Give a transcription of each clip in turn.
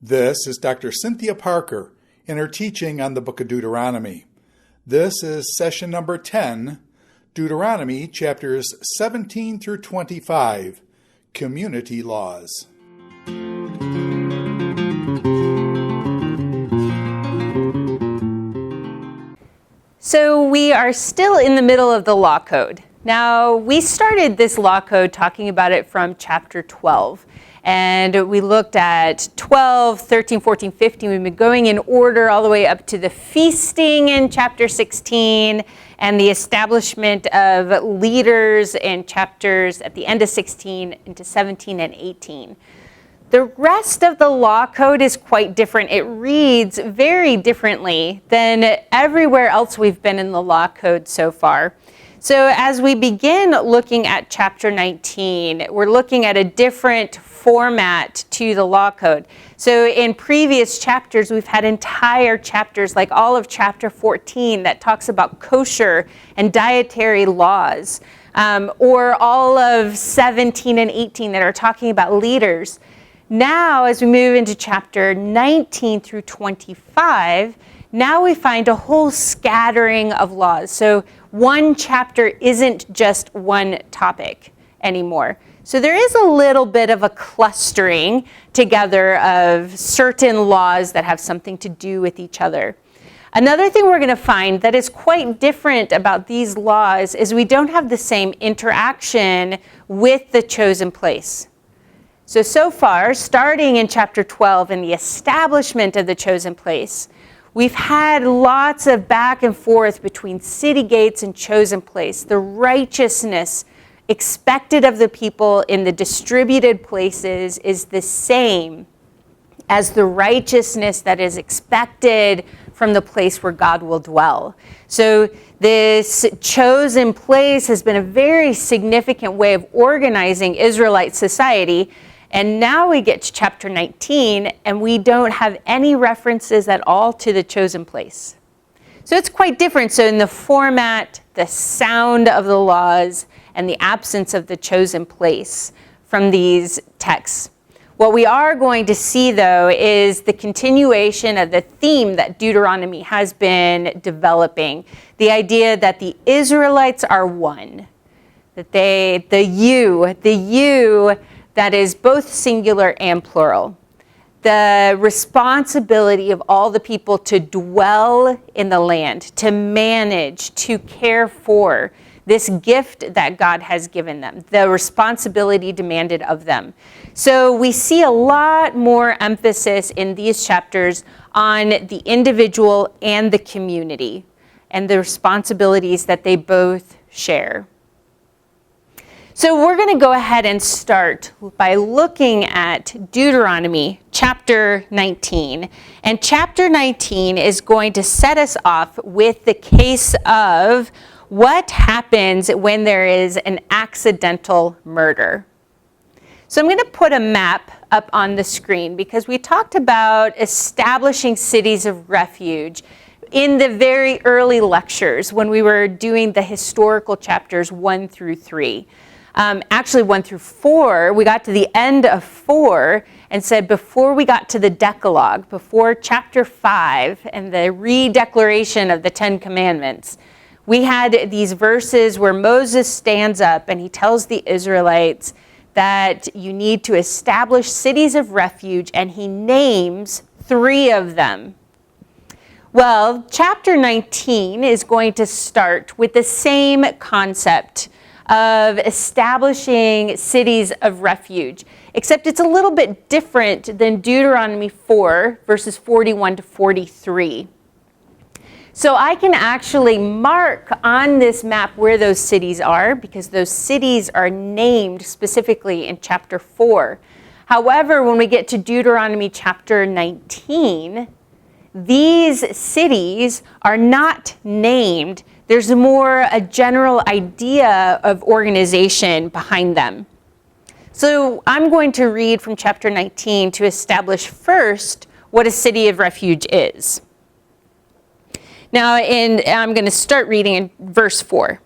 This is Dr. Cynthia Parker in her teaching on the book of Deuteronomy. This is session number 10, Deuteronomy chapters 17 through 25, Community Laws. So we are still in the middle of the law code. Now, we started this law code talking about it from chapter 12. And we looked at 12, 13, 14, 15. We've been going in order all the way up to the feasting in chapter 16 and the establishment of leaders in chapters at the end of 16 into 17 and 18. The rest of the law code is quite different. It reads very differently than everywhere else we've been in the law code so far. So as we begin looking at chapter 19, we're looking at a different format to the law code. So in previous chapters, we've had entire chapters, like all of chapter 14, that talks about kosher and dietary laws, or all of 17 and 18 that are talking about leaders. Now, as we move into chapter 19 through 25, now we find a whole scattering of laws. So one chapter isn't just one topic anymore. So there is a little bit of a clustering together of certain laws that have something to do with each other. Another thing we're going to find that is quite different about these laws is we don't have the same interaction with the chosen place. So far, starting in chapter 12 and the establishment of the chosen place, we've had lots of back and forth between city gates and chosen place. The righteousness expected of the people in the distributed places is the same as the righteousness that is expected from the place where God will dwell. So this chosen place has been a very significant way of organizing Israelite society. And now we get to chapter 19, and we don't have any references at all to the chosen place. So it's quite different. So in the format, the sound of the laws, and the absence of the chosen place from these texts. What we are going to see, though, is the continuation of the theme that Deuteronomy has been developing. The idea that the Israelites are one. That the you that is both singular and plural. The responsibility of all the people to dwell in the land, to manage, to care for this gift that God has given them, the responsibility demanded of them. So we see a lot more emphasis in these chapters on the individual and the community and the responsibilities that they both share. So we're going to go ahead and start by looking at Deuteronomy chapter 19. And chapter 19 is going to set us off with the case of what happens when there is an accidental murder. So I'm going to put a map up on the screen because we talked about establishing cities of refuge in the very early lectures when we were doing the historical chapters 1 through 3. Actually 1 through 4, we got to the end of 4 and said before we got to the Decalogue, before chapter 5 and the redeclaration of the 10 Commandments, we had these verses where Moses stands up and he tells the Israelites that you need to establish cities of refuge, and he names 3 of them. Well, chapter 19 is going to start with the same concept of establishing cities of refuge, except it's a little bit different than Deuteronomy 4, verses 41 to 43. So I can actually mark on this map where those cities are, because those cities are named specifically in chapter 4. However, when we get to Deuteronomy chapter 19, these cities are not named. There's more a general idea of organization behind them. So I'm going to read from chapter 19 to establish first what a city of refuge is. Now, I'm going to start reading in verse 4.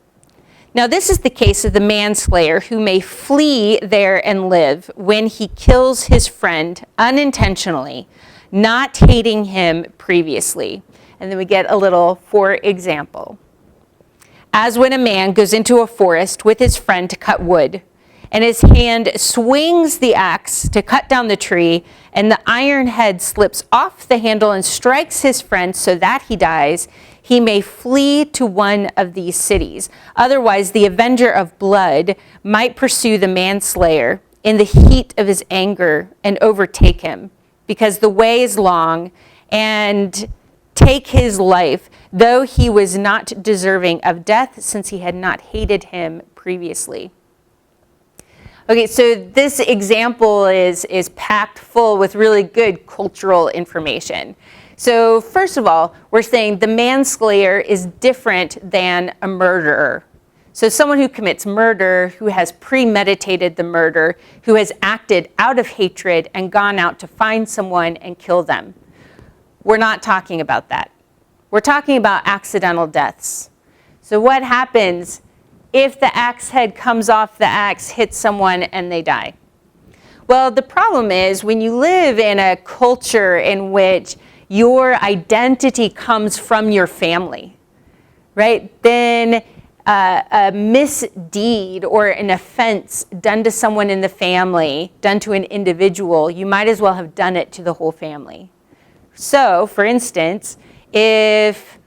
Now, this is the case of the manslayer who may flee there and live when he kills his friend unintentionally, not hating him previously. And then we get a little for example. As when a man goes into a forest with his friend to cut wood, and his hand swings the axe to cut down the tree, and the iron head slips off the handle and strikes his friend so that he dies, he may flee to one of these cities. Otherwise, the avenger of blood might pursue the manslayer in the heat of his anger and overtake him, because the way is long, and take his life, though he was not deserving of death, since he had not hated him previously. Okay, so this example is packed full with really good cultural information. So first of all, we're saying the manslayer is different than a murderer. So someone who commits murder, who has premeditated the murder, who has acted out of hatred and gone out to find someone and kill them. We're not talking about that. We're talking about accidental deaths. So what happens if the axe head comes off the axe, hits someone, and they die? Well, the problem is when you live in a culture in which your identity comes from your family, right? Then a misdeed or an offense done to someone in the family, done to an individual, you might as well have done it to the whole family. So, for instance, if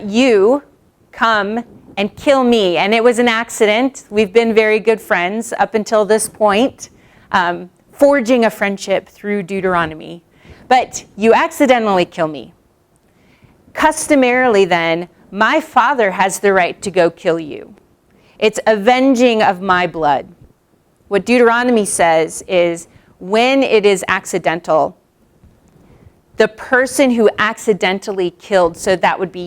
you come and kill me, and it was an accident, we've been very good friends up until this point, forging a friendship through Deuteronomy, but you accidentally kill me. Customarily then, my father has the right to go kill you. It's avenging of my blood. What Deuteronomy says is when it is accidental, the person who accidentally killed, so that would be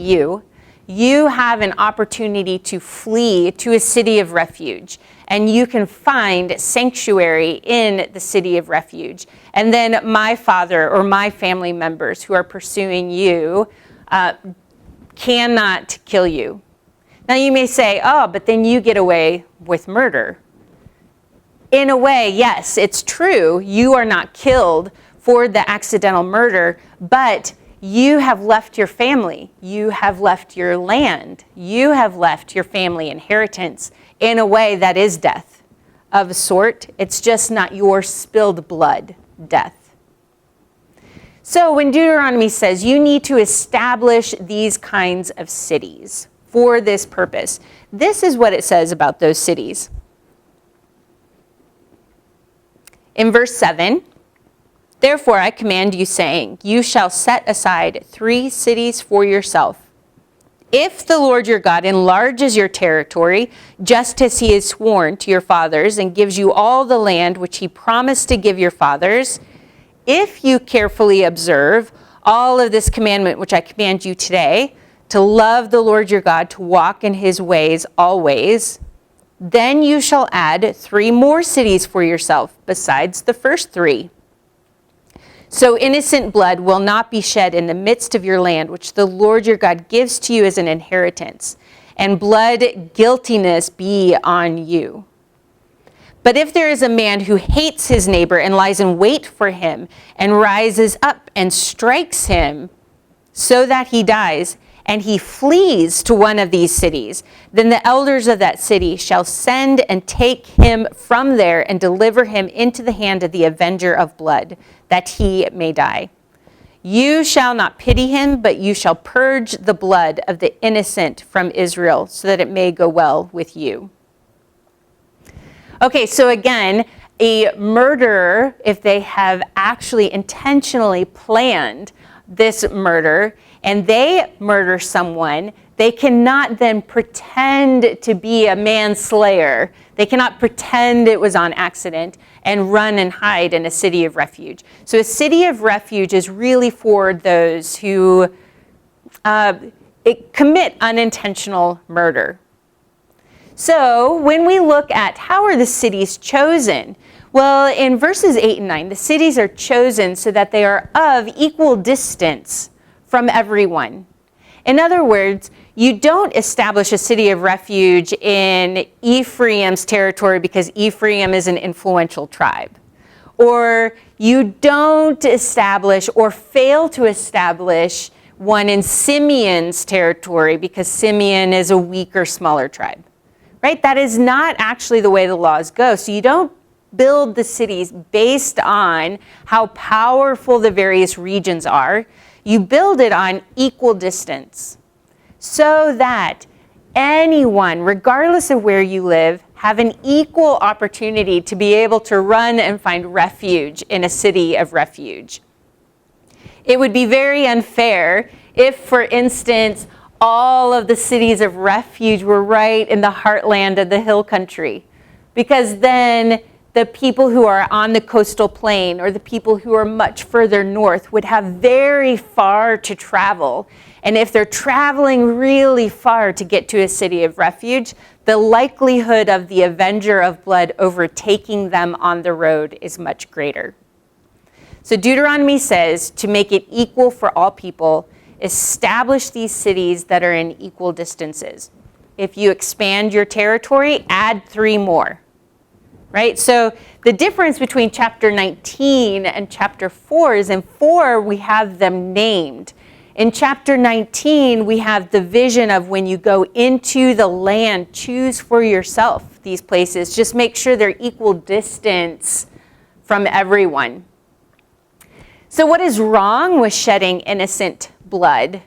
you have an opportunity to flee to a city of refuge, and you can find sanctuary in the city of refuge. And then my father or my family members who are pursuing you cannot kill you. Now you may say, oh, but then you get away with murder. In a way, yes, it's true. You are not killed for the accidental murder, but you have left your family, you have left your land, you have left your family inheritance in a way that is death of a sort. It's just not your spilled blood death. So when Deuteronomy says you need to establish these kinds of cities for this purpose, this is what it says about those cities. In verse 7, therefore I command you, saying, you shall set aside 3 cities for yourself. If the Lord your God enlarges your territory, just as he has sworn to your fathers, and gives you all the land which he promised to give your fathers, if you carefully observe all of this commandment which I command you today, to love the Lord your God, to walk in his ways always, then you shall add 3 more cities for yourself besides the first 3. So innocent blood will not be shed in the midst of your land, which the Lord your God gives to you as an inheritance, and blood guiltiness be on you. But if there is a man who hates his neighbor and lies in wait for him and rises up and strikes him so that he dies, and he flees to one of these cities, then the elders of that city shall send and take him from there and deliver him into the hand of the avenger of blood, that he may die. You shall not pity him, but you shall purge the blood of the innocent from Israel, so that it may go well with you. Okay, so again, a murderer, if they have actually intentionally planned this murder, and they murder someone, they cannot then pretend to be a manslayer. They cannot pretend it was on accident and run and hide in a city of refuge. So a city of refuge is really for those who commit unintentional murder. So when we look at how are the cities chosen, well, in verses 8 and 9, the cities are chosen so that they are of equal distance from everyone. In other words, you don't establish a city of refuge in Ephraim's territory because Ephraim is an influential tribe. or you don't establish or fail to establish one in Simeon's territory because Simeon is a weaker, smaller tribe, right? That is not actually the way the laws go. So you don't build the cities based on how powerful the various regions are. You build it on equal distance so that anyone, regardless of where you live, have an equal opportunity to be able to run and find refuge in a city of refuge. It would be very unfair if, for instance, all of the cities of refuge were right in the heartland of the hill country, because then the people who are on the coastal plain or the people who are much further north would have very far to travel. And if they're traveling really far to get to a city of refuge, the likelihood of the avenger of blood overtaking them on the road is much greater. So Deuteronomy says to make it equal for all people, establish these cities that are in equal distances. If you expand your territory, add 3 more. Right? So the difference between chapter 19 and chapter 4 is in 4 we have them named. In chapter 19 we have the vision of when you go into the land, choose for yourself these places. Just make sure they're equal distance from everyone. So what is wrong with shedding innocent blood?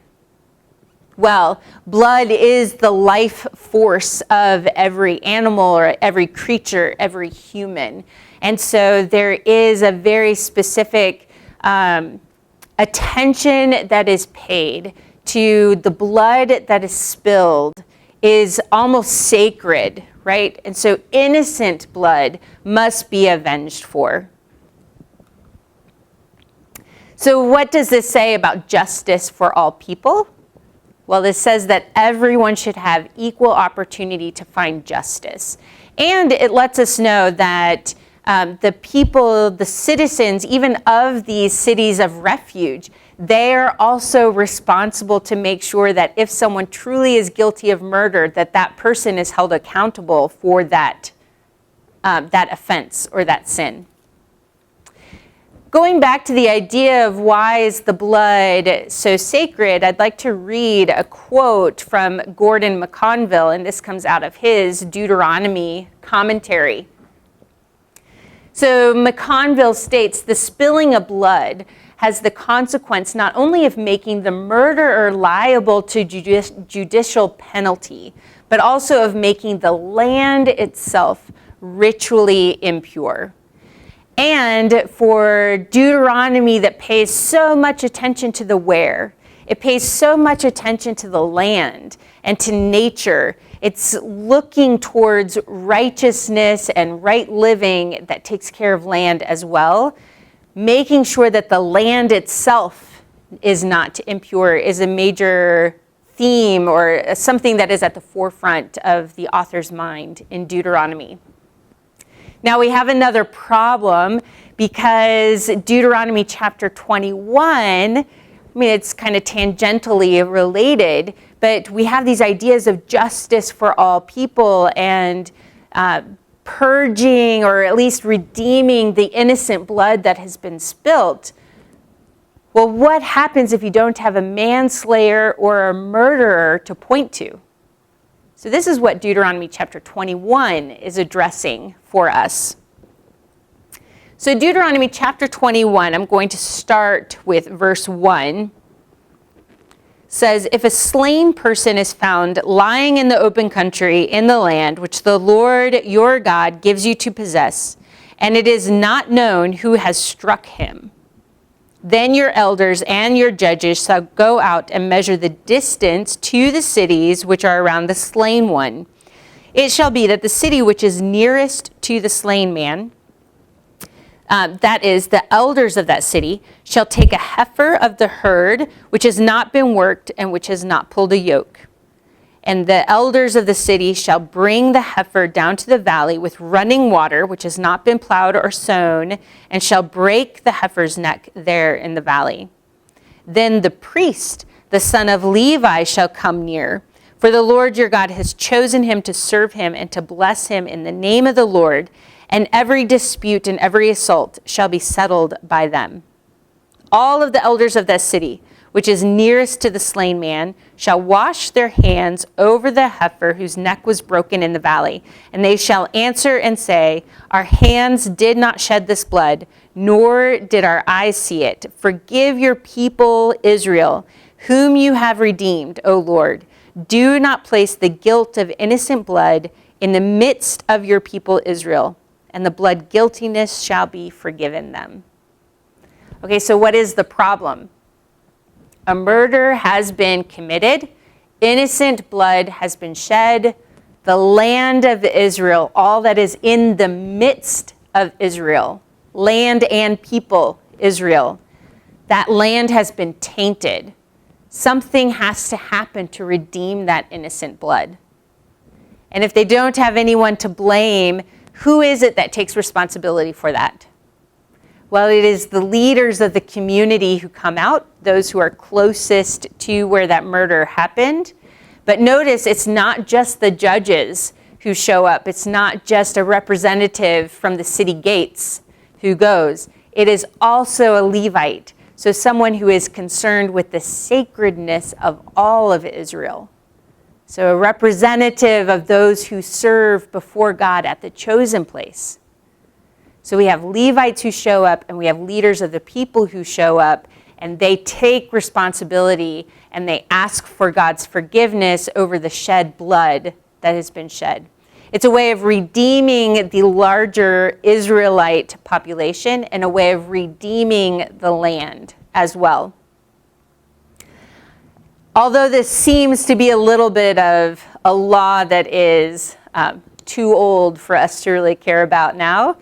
Well, blood is the life force of every animal or every creature, every human. And so there is a very specific attention that is paid to the blood that is spilled is almost sacred, right? And so innocent blood must be avenged for. So what does this say about justice for all people? Well, this says that everyone should have equal opportunity to find justice. And it lets us know that the people, the citizens, even of these cities of refuge, they are also responsible to make sure that if someone truly is guilty of murder, that that person is held accountable for that offense or that sin. Going back to the idea of why is the blood so sacred, I'd like to read a quote from Gordon McConville, and this comes out of his Deuteronomy commentary. So McConville states, the spilling of blood has the consequence not only of making the murderer liable to judicial penalty, but also of making the land itself ritually impure. And for Deuteronomy that pays so much attention to the where, it pays so much attention to the land and to nature. It's looking towards righteousness and right living that takes care of land as well. Making sure that the land itself is not impure is a major theme or something that is at the forefront of the author's mind in Deuteronomy. Now we have another problem because Deuteronomy chapter 21, I mean, it's kind of tangentially related, but we have these ideas of justice for all people and purging or at least redeeming the innocent blood that has been spilt. Well, what happens if you don't have a manslayer or a murderer to point to? So this is what Deuteronomy chapter 21 is addressing for us. So Deuteronomy chapter 21, I'm going to start with verse 1. Says, if a slain person is found lying in the open country in the land which the Lord your God gives you to possess, and it is not known who has struck him, then your elders and your judges shall go out and measure the distance to the cities which are around the slain one. It shall be that the city which is nearest to the slain man, that is, the elders of that city, shall take a heifer of the herd which has not been worked and which has not pulled a yoke. And the elders of the city shall bring the heifer down to the valley with running water, which has not been plowed or sown, and shall break the heifer's neck there in the valley. Then the priest, the son of Levi, shall come near, for the Lord your God has chosen him to serve him and to bless him in the name of the Lord, and every dispute and every assault shall be settled by them. All of the elders of that city, which is nearest to the slain man, shall wash their hands over the heifer whose neck was broken in the valley. And they shall answer and say, our hands did not shed this blood, nor did our eyes see it. Forgive your people Israel, whom you have redeemed, O Lord. Do not place the guilt of innocent blood in the midst of your people Israel, and the blood guiltiness shall be forgiven them. Okay, so what is the problem? A murder has been committed. Innocent blood has been shed. The land of Israel, all that is in the midst of Israel, land and people, Israel, that land has been tainted. Something has to happen to redeem that innocent blood. And if they don't have anyone to blame, who is it that takes responsibility for that? Well, it is the leaders of the community who come out, those who are closest to where that murder happened. But notice it's not just the judges who show up. It's not just a representative from the city gates who goes. It is also a Levite, so someone who is concerned with the sacredness of all of Israel. So a representative of those who serve before God at the chosen place. So we have Levites who show up, and we have leaders of the people who show up, and they take responsibility, and they ask for God's forgiveness over the shed blood that has been shed. It's a way of redeeming the larger Israelite population and a way of redeeming the land as well. Although this seems to be a little bit of a law that is too old for us to really care about now,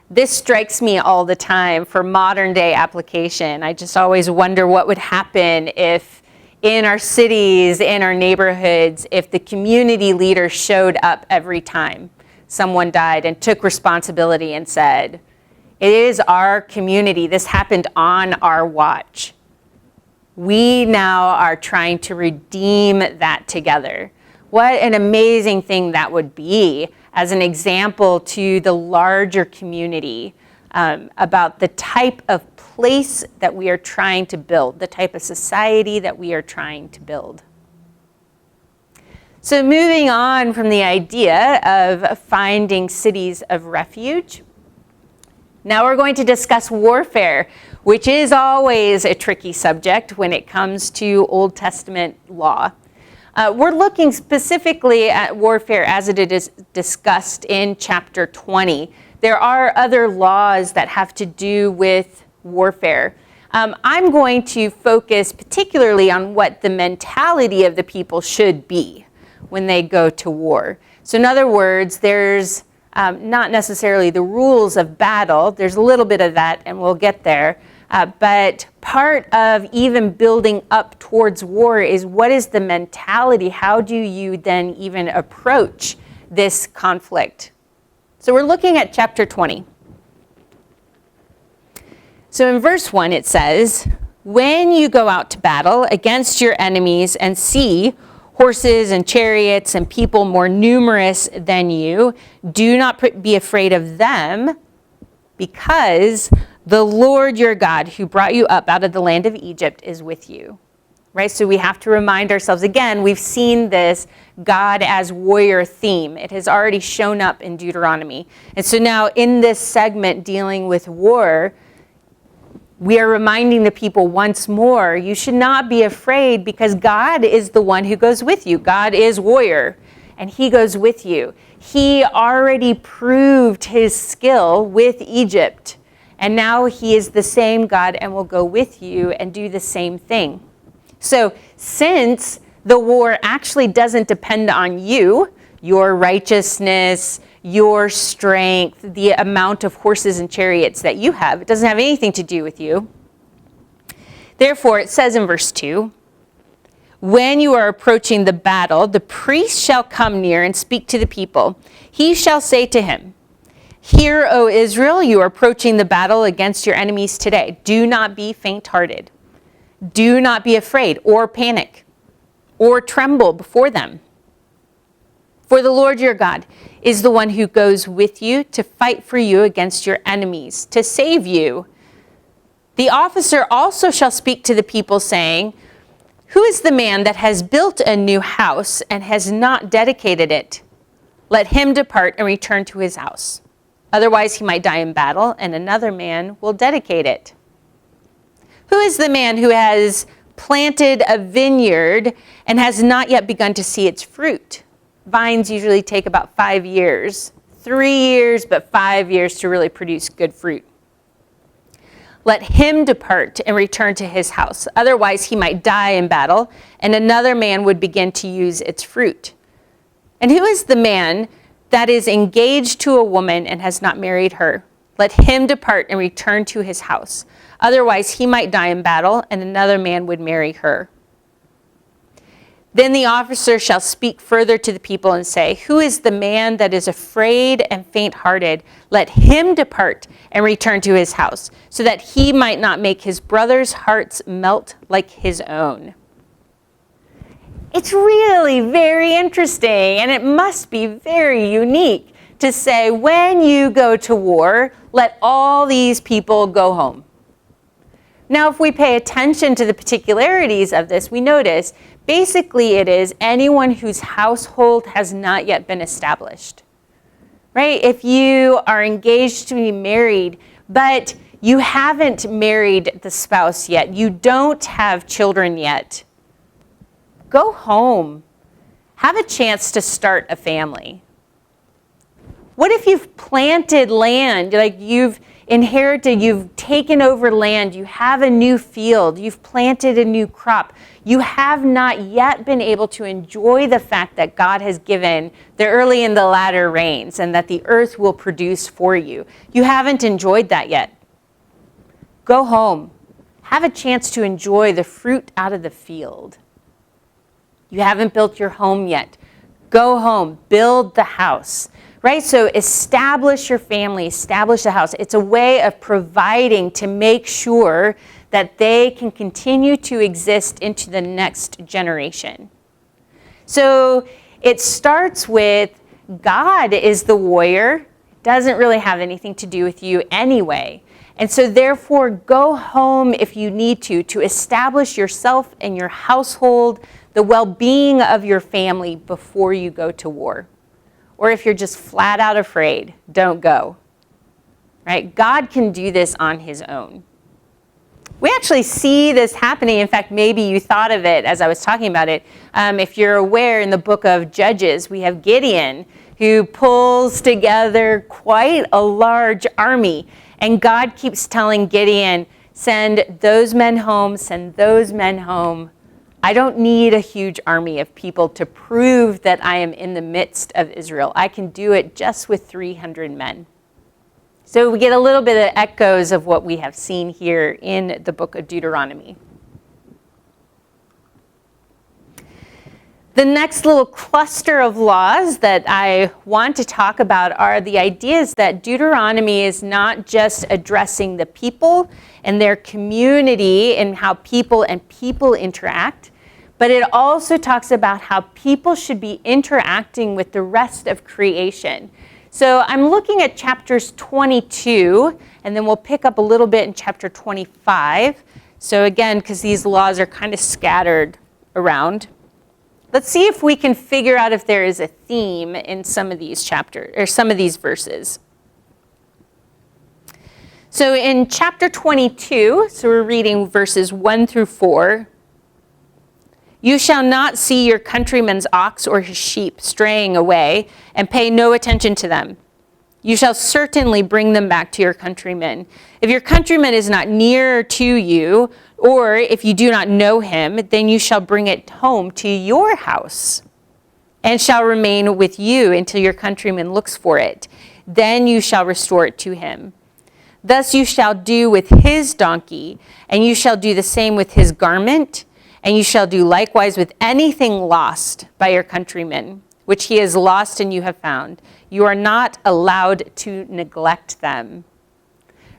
this strikes me all the time for modern day application. I just always wonder what would happen if in our cities, in our neighborhoods, if the community leader showed up every time someone died and took responsibility and said, it is our community, this happened on our watch. We now are trying to redeem that together. What an amazing thing that would be as an example to the larger community about the type of place that we are trying to build, the type of society that we are trying to build. So moving on from the idea of finding cities of refuge, now we're going to discuss warfare, which is always a tricky subject when it comes to Old Testament law. We're looking specifically at warfare as it is discussed in chapter 20. There are other laws that have to do with warfare. I'm going to focus particularly on what the mentality of the people should be when they go to war. So in other words, there's not necessarily the rules of battle. There's a little bit of that, and we'll get there. But part of even building up towards war is what is the mentality? How do you then even approach this conflict? So we're looking at chapter 20. So in verse 1 it says, when you go out to battle against your enemies and see horses and chariots and people more numerous than you, do not be afraid of them, because the Lord your God, who brought you up out of the land of Egypt, is with you. Right? So we have to remind ourselves, again, we've seen this God as warrior theme. It has already shown up in Deuteronomy. And so now in this segment dealing with war, we are reminding the people once more, you should not be afraid because God is the one who goes with you. God is warrior, and he goes with you. He already proved his skill with Egypt. And now he is the same God and will go with you and do the same thing. So since the war actually doesn't depend on you, your righteousness, your strength, the amount of horses and chariots that you have, it doesn't have anything to do with you. Therefore, it says in verse 2, when you are approaching the battle, the priest shall come near and speak to the people. He shall say to him, hear, O Israel, you are approaching the battle against your enemies today. Do not be faint-hearted. Do not be afraid or panic or tremble before them. For the Lord your God is the one who goes with you to fight for you against your enemies, to save you. The officer also shall speak to the people, saying, who is the man that has built a new house and has not dedicated it? Let him depart and return to his house. Otherwise he might die in battle, and another man will dedicate it. Who is the man who has planted a vineyard and has not yet begun to see its fruit? Vines usually take about 5 years. 3 years, but 5 years to really produce good fruit. Let him depart and return to his house. Otherwise he might die in battle, and another man would begin to use its fruit. And who is the man that is engaged to a woman and has not married her? Let him depart and return to his house. Otherwise he might die in battle, and another man would marry her. Then the officer shall speak further to the people and say, who is the man that is afraid and faint-hearted? Let him depart and return to his house, so that he might not make his brother's hearts melt like his own. It's really very interesting, and it must be very unique to say, when you go to war, let all these people go home. Now, if we pay attention to the particularities of this, we notice basically it is anyone whose household has not yet been established, right? If you are engaged to be married, but you haven't married the spouse yet, you don't have children yet, go home. Have a chance to start a family. What if you've planted land, like you've inherited, you've taken over land, you have a new field, you've planted a new crop. You have not yet been able to enjoy the fact that God has given the early and the latter rains and that the earth will produce for you. You haven't enjoyed that yet. Go home. Have a chance to enjoy the fruit out of the field. You haven't built your home yet. Go home. Build the house. Right? So establish your family, establish the house. It's a way of providing to make sure that they can continue to exist into the next generation. So it starts with God is the warrior. It doesn't really have anything to do with you anyway. And so therefore, go home if you need to establish yourself and your household, the well-being of your family before you go to war. Or if you're just flat out afraid, don't go. Right? God can do this on his own. We actually see this happening. In fact, maybe you thought of it as I was talking about it. If you're aware, in the book of Judges, we have Gideon, who pulls together quite a large army. And God keeps telling Gideon, send those men home, send those men home. I don't need a huge army of people to prove that I am in the midst of Israel. I can do it just with 300 men. So we get a little bit of echoes of what we have seen here in the book of Deuteronomy. The next little cluster of laws that I want to talk about are the ideas that Deuteronomy is not just addressing the people and their community and how people interact, but it also talks about how people should be interacting with the rest of creation. So I'm looking at chapters 22, and then we'll pick up a little bit in chapter 25. So again, because these laws are kind of scattered around. Let's see if we can figure out if there is a theme in some of these chapters, or some of these verses. So in chapter 22, so we're reading verses 1 through 4. You shall not see your countryman's ox or his sheep straying away, and pay no attention to them. You shall certainly bring them back to your countryman. If your countryman is not near to you, or if you do not know him, then you shall bring it home to your house, and shall remain with you until your countryman looks for it. Then you shall restore it to him. Thus you shall do with his donkey, and you shall do the same with his garment, and you shall do likewise with anything lost by your countryman, which he has lost and you have found. You are not allowed to neglect them.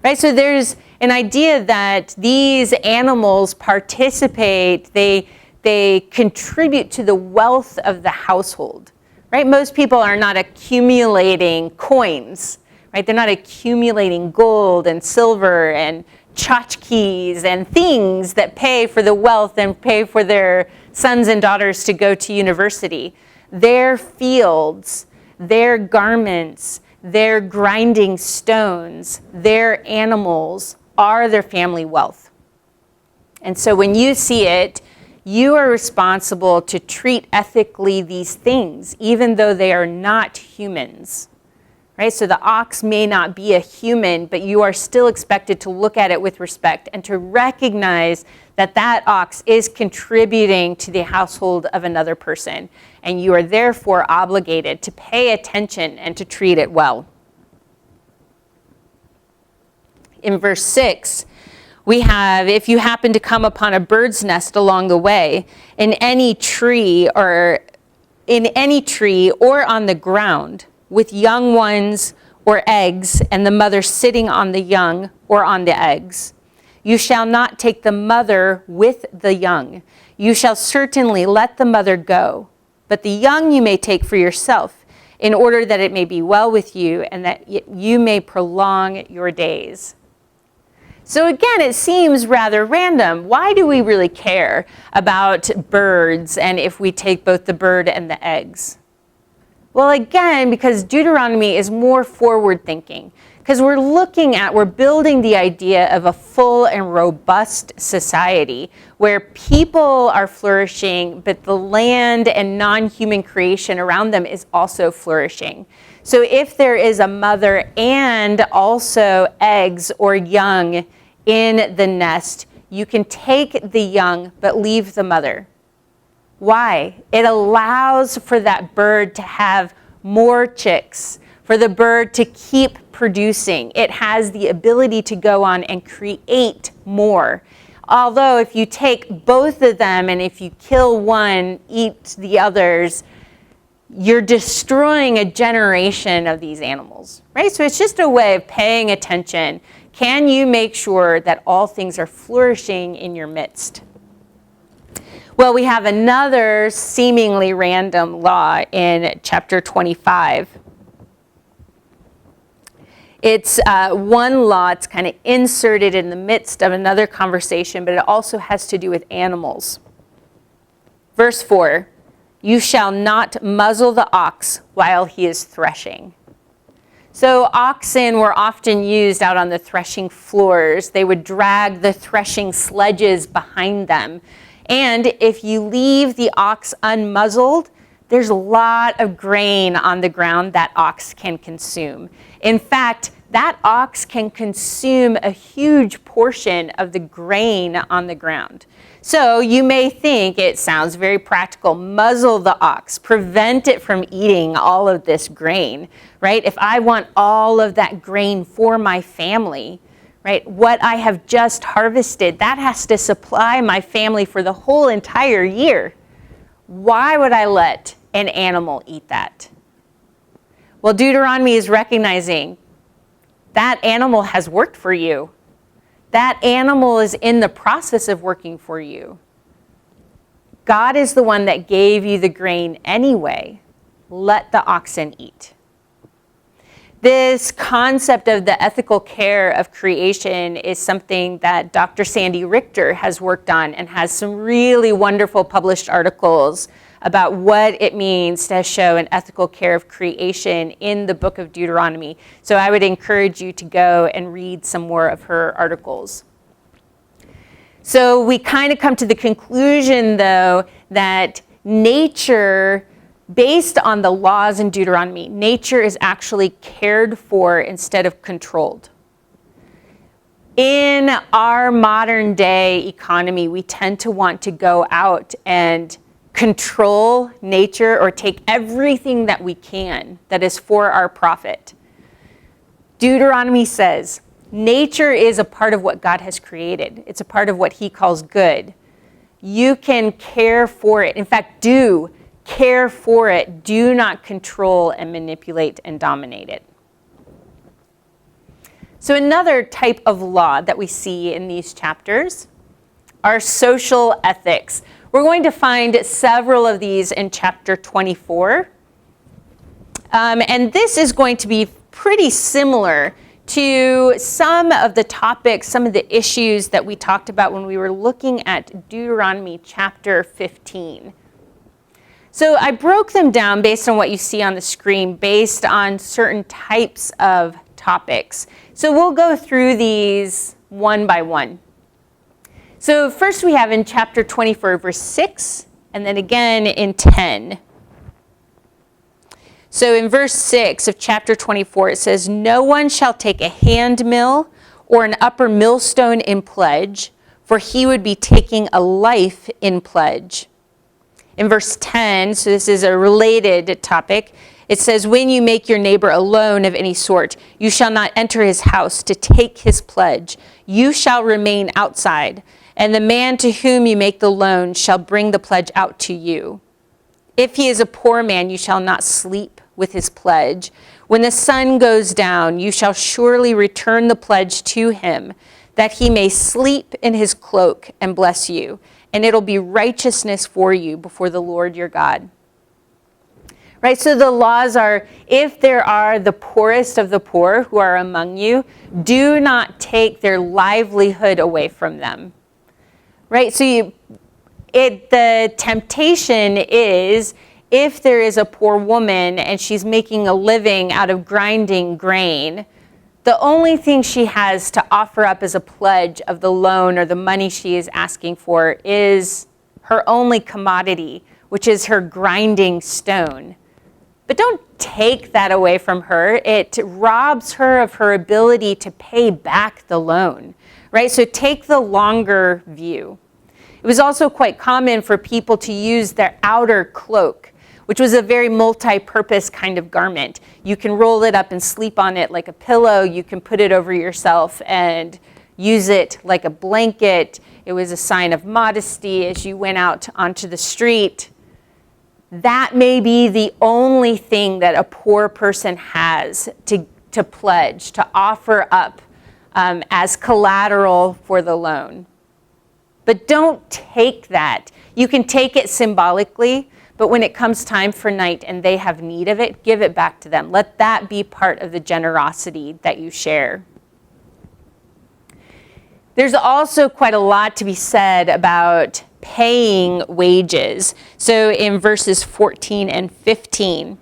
Right? So there's an idea that these animals participate, they contribute to the wealth of the household. right? Most people are not accumulating coins, right? They're not accumulating gold and silver and tchotchkes and things that pay for the wealth and pay for their sons and daughters to go to university. Their fields, their garments, their grinding stones, their animals are their family wealth. And so when you see it, you are responsible to treat ethically these things, even though they are not humans. Right? So the ox may not be a human, but you are still expected to look at it with respect and to recognize that that ox is contributing to the household of another person. And you are therefore obligated to pay attention and to treat it well. In verse 6, we have, if you happen to come upon a bird's nest along the way, in any tree or on the ground, with young ones or eggs, and the mother sitting on the young or on the eggs. You shall not take the mother with the young. You shall certainly let the mother go, but the young you may take for yourself, in order that it may be well with you, and that you may prolong your days. So again, it seems rather random. Why do we really care about birds and if we take both the bird and the eggs? Well, again, because Deuteronomy is more forward-thinking, because we're building the idea of a full and robust society where people are flourishing, but the land and non-human creation around them is also flourishing. So if there is a mother and also eggs or young in the nest, you can take the young but leave the mother. Why? It allows for that bird to have more chicks, for the bird to keep producing. It has the ability to go on and create more. Although if you take both of them and if you kill one, eat the others, you're destroying a generation of these animals, right? So it's just a way of paying attention. Can you make sure that all things are flourishing in your midst? Well, we have another seemingly random law in chapter 25. It's one law, it's kind of inserted in the midst of another conversation, but it also has to do with animals. Verse 4, you shall not muzzle the ox while he is threshing. So oxen were often used out on the threshing floors. They would drag the threshing sledges behind them. And if you leave the ox unmuzzled, there's a lot of grain on the ground that ox can consume. In fact, that ox can consume a huge portion of the grain on the ground. So you may think it sounds very practical. Muzzle the ox, prevent it from eating all of this grain, right? If I want all of that grain for my family, right, what I have just harvested, that has to supply my family for the whole entire year. Why would I let an animal eat that? Well, Deuteronomy is recognizing that animal has worked for you. That animal is in the process of working for you. God is the one that gave you the grain anyway. Let the oxen eat. This concept of the ethical care of creation is something that Dr. Sandy Richter has worked on and has some really wonderful published articles about what it means to show an ethical care of creation in the book of Deuteronomy. So I would encourage you to go and read some more of her articles. So we kind of come to the conclusion, though, that nature, based on the laws in Deuteronomy, nature is actually cared for instead of controlled. In our modern day economy, we tend to want to go out and control nature or take everything that we can that is for our profit. Deuteronomy says nature is a part of what God has created. It's a part of what he calls good. You can care for it. In fact, do care for it. Do not control and manipulate and dominate it. So another type of law that we see in these chapters are social ethics. We're going to find several of these in chapter 24. And this is going to be pretty similar to some of the topics, some of the issues that we talked about when we were looking at Deuteronomy chapter 15. So I broke them down based on what you see on the screen, based on certain types of topics. So we'll go through these one by one. So first we have in chapter 24, verse 6, and then again in 10. So in verse 6 of chapter 24, it says, "No one shall take a hand mill or an upper millstone in pledge, for he would be taking a life in pledge." In verse 10, so this is a related topic, it says, "When you make your neighbor a loan of any sort, you shall not enter his house to take his pledge. You shall remain outside, and the man to whom you make the loan shall bring the pledge out to you. If he is a poor man, you shall not sleep with his pledge. When the sun goes down, you shall surely return the pledge to him, that he may sleep in his cloak and bless you, and it'll be righteousness for you before the Lord your God." Right, so the laws are, if there are the poorest of the poor who are among you, do not take their livelihood away from them. Right, so the temptation is, if there is a poor woman and she's making a living out of grinding grain, the only thing she has to offer up as a pledge of the loan or the money she is asking for is her only commodity, which is her grinding stone. But don't take that away from her. It robs her of her ability to pay back the loan, right? So take the longer view. It was also quite common for people to use their outer cloak, which was a very multi-purpose kind of garment. You can roll it up and sleep on it like a pillow. You can put it over yourself and use it like a blanket. It was a sign of modesty as you went out onto the street. That may be the only thing that a poor person has to pledge, to offer up as collateral for the loan. But don't take that. You can take it symbolically, but when it comes time for night and they have need of it, give it back to them. Let that be part of the generosity that you share. There's also quite a lot to be said about paying wages. So in verses 14 and 15,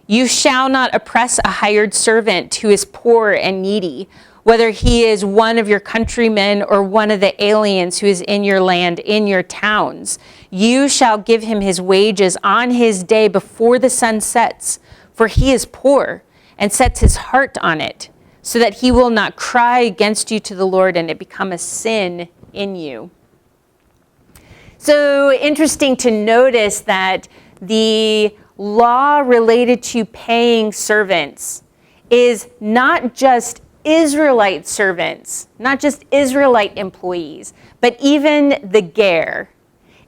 "You shall not oppress a hired servant who is poor and needy, whether he is one of your countrymen or one of the aliens who is in your land, in your towns. You shall give him his wages on his day before the sun sets, for he is poor and sets his heart on it, so that he will not cry against you to the Lord and it become a sin in you." So interesting to notice that the law related to paying servants is not just Israelite servants, not just Israelite employees, but even the ger,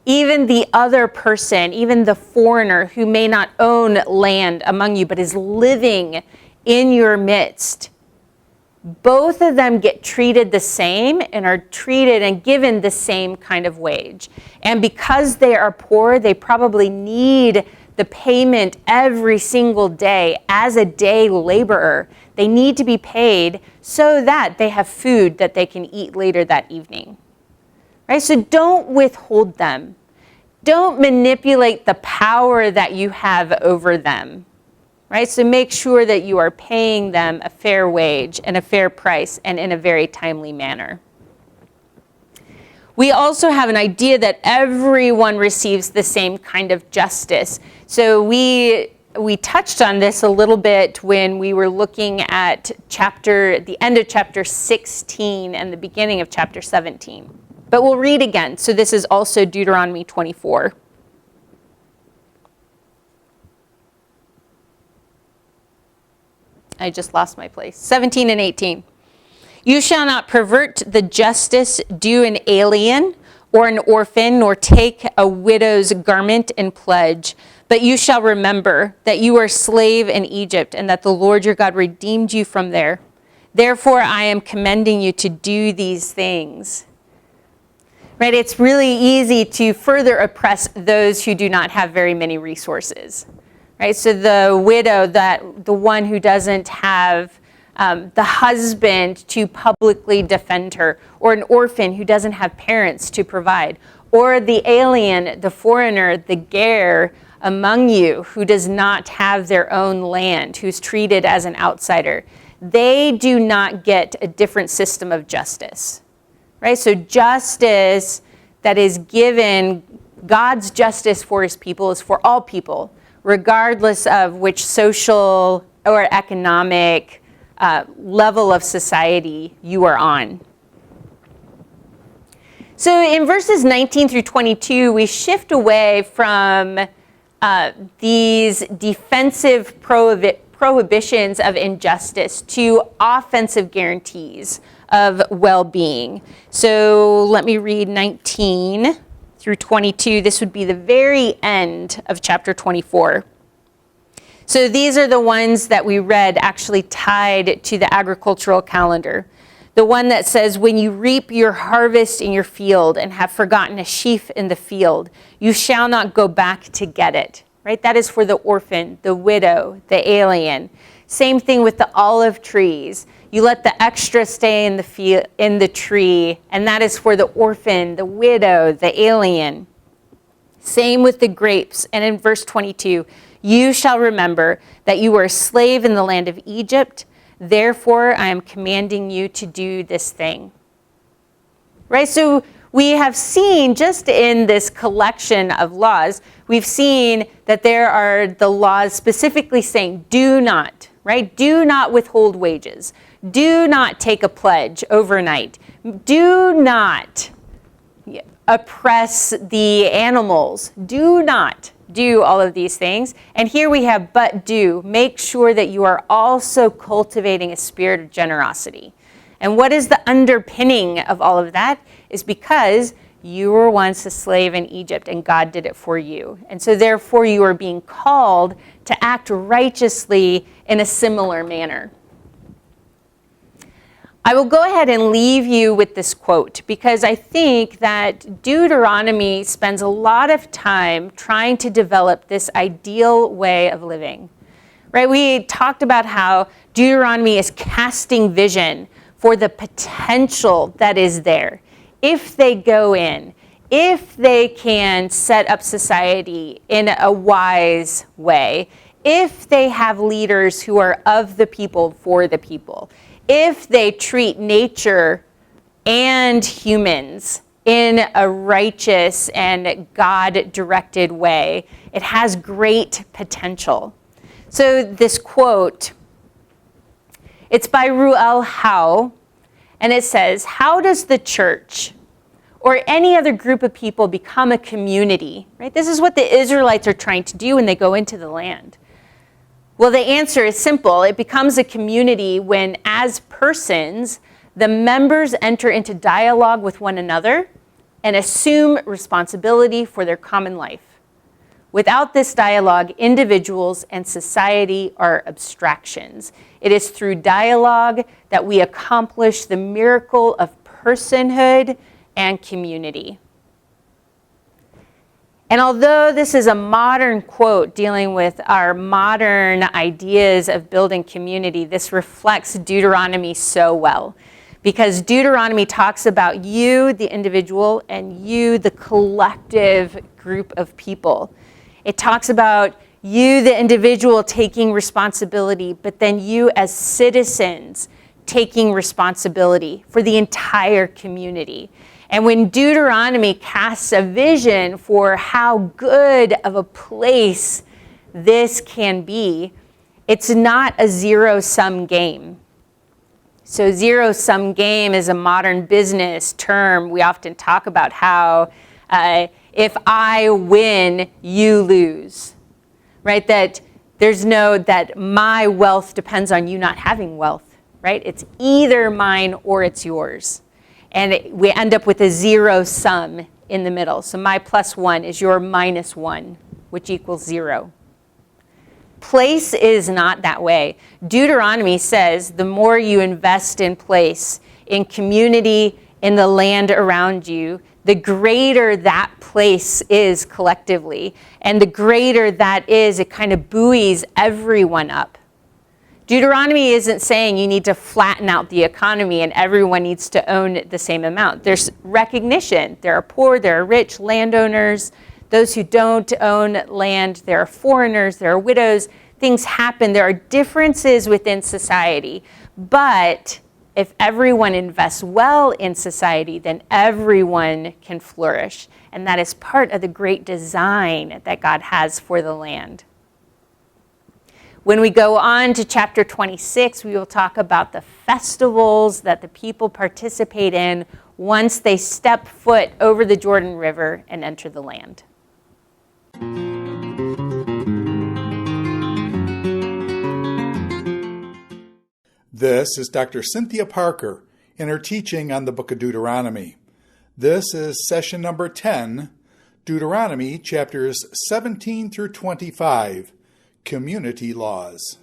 even the other person, even the foreigner who may not own land among you, but is living in your midst. Both of them get treated the same and are treated and given the same kind of wage. And because they are poor, they probably need the payment every single day as a day laborer. They need to be paid so that they have food that they can eat later that evening. Right? So don't withhold them. Don't manipulate the power that you have over them. Right? So make sure that you are paying them a fair wage and a fair price and in a very timely manner. We also have an idea that everyone receives the same kind of justice. So we touched on this a little bit when we were looking at the end of chapter 16 and the beginning of chapter 17. But we'll read again. So this is also Deuteronomy 24. I just lost my place. 17 and 18. "You shall not pervert the justice due an alien or an orphan, nor take a widow's garment in pledge. But you shall remember that you were a slave in Egypt, and that the Lord your God redeemed you from there. Therefore, I am commending you to do these things." Right? It's really easy to further oppress those who do not have very many resources. right? So the widow, the one who doesn't have the husband to publicly defend her, or an orphan who doesn't have parents to provide, or the alien, the foreigner, the ger among you who does not have their own land, who's treated as an outsider. They do not get a different system of justice, right? So justice that is given, God's justice for his people is for all people, regardless of which social or economic level of society you are on. So in verses 19 through 22, we shift away from these defensive prohibitions of injustice to offensive guarantees of well-being. So let me read 19 through 22. This would be the very end of chapter 24. So these are the ones that we read actually tied to the agricultural calendar. The one that says, when you reap your harvest in your field and have forgotten a sheaf in the field, you shall not go back to get it, right? That is for the orphan, the widow, the alien. Same thing with the olive trees. You let the extra stay in the tree, and that is for the orphan, the widow, the alien. Same with the grapes. And in verse 22, you shall remember that you were a slave in the land of Egypt. Therefore, I am commanding you to do this thing. Right? So we have seen just in this collection of laws, we've seen that there are the laws specifically saying, do not, right? Do not withhold wages. Do not take a pledge overnight. Do not oppress the animals. Do not do all of these things. And here we have but do. Make sure that you are also cultivating a spirit of generosity. And what is the underpinning of all of that is because you were once a slave in Egypt and God did it for you. And so therefore you are being called to act righteously in a similar manner. I will go ahead and leave you with this quote because I think that Deuteronomy spends a lot of time trying to develop this ideal way of living. Right? We talked about how Deuteronomy is casting vision for the potential that is there. If they go in, if they can set up society in a wise way, if they have leaders who are of the people for the people, if they treat nature and humans in a righteous and God-directed way, it has great potential. So this quote, it's by Ruel Howe, and it says, how does the church or any other group of people become a community? Right? This is what the Israelites are trying to do when they go into the land. Well, the answer is simple. It becomes a community when, as persons, the members enter into dialogue with one another and assume responsibility for their common life. Without this dialogue, individuals and society are abstractions. It is through dialogue that we accomplish the miracle of personhood and community. And although this is a modern quote dealing with our modern ideas of building community, this reflects Deuteronomy so well. Because Deuteronomy talks about you, the individual, and you, the collective group of people. It talks about you, the individual, taking responsibility, but then you as citizens taking responsibility for the entire community. And when Deuteronomy casts a vision for how good of a place this can be, it's not a zero-sum game. So zero-sum game is a modern business term. We often talk about how if I win, you lose, right? That my wealth depends on you not having wealth, right? It's either mine or it's yours. And we end up with a zero sum in the middle. So my plus one is your minus one, which equals zero. Place is not that way. Deuteronomy says the more you invest in place, in community, in the land around you, the greater that place is collectively. And the greater that is, it kind of buoys everyone up. Deuteronomy isn't saying you need to flatten out the economy and everyone needs to own the same amount. There's recognition. There are poor, there are rich, landowners, those who don't own land, there are foreigners, there are widows. Things happen. There are differences within society. But if everyone invests well in society, then everyone can flourish. And that is part of the great design that God has for the land. When we go on to chapter 26, we will talk about the festivals that the people participate in once they step foot over the Jordan River and enter the land. This is Dr. Cynthia Parker in her teaching on the book of Deuteronomy. This is session number 10, Deuteronomy chapters 17 through 25, Community Laws.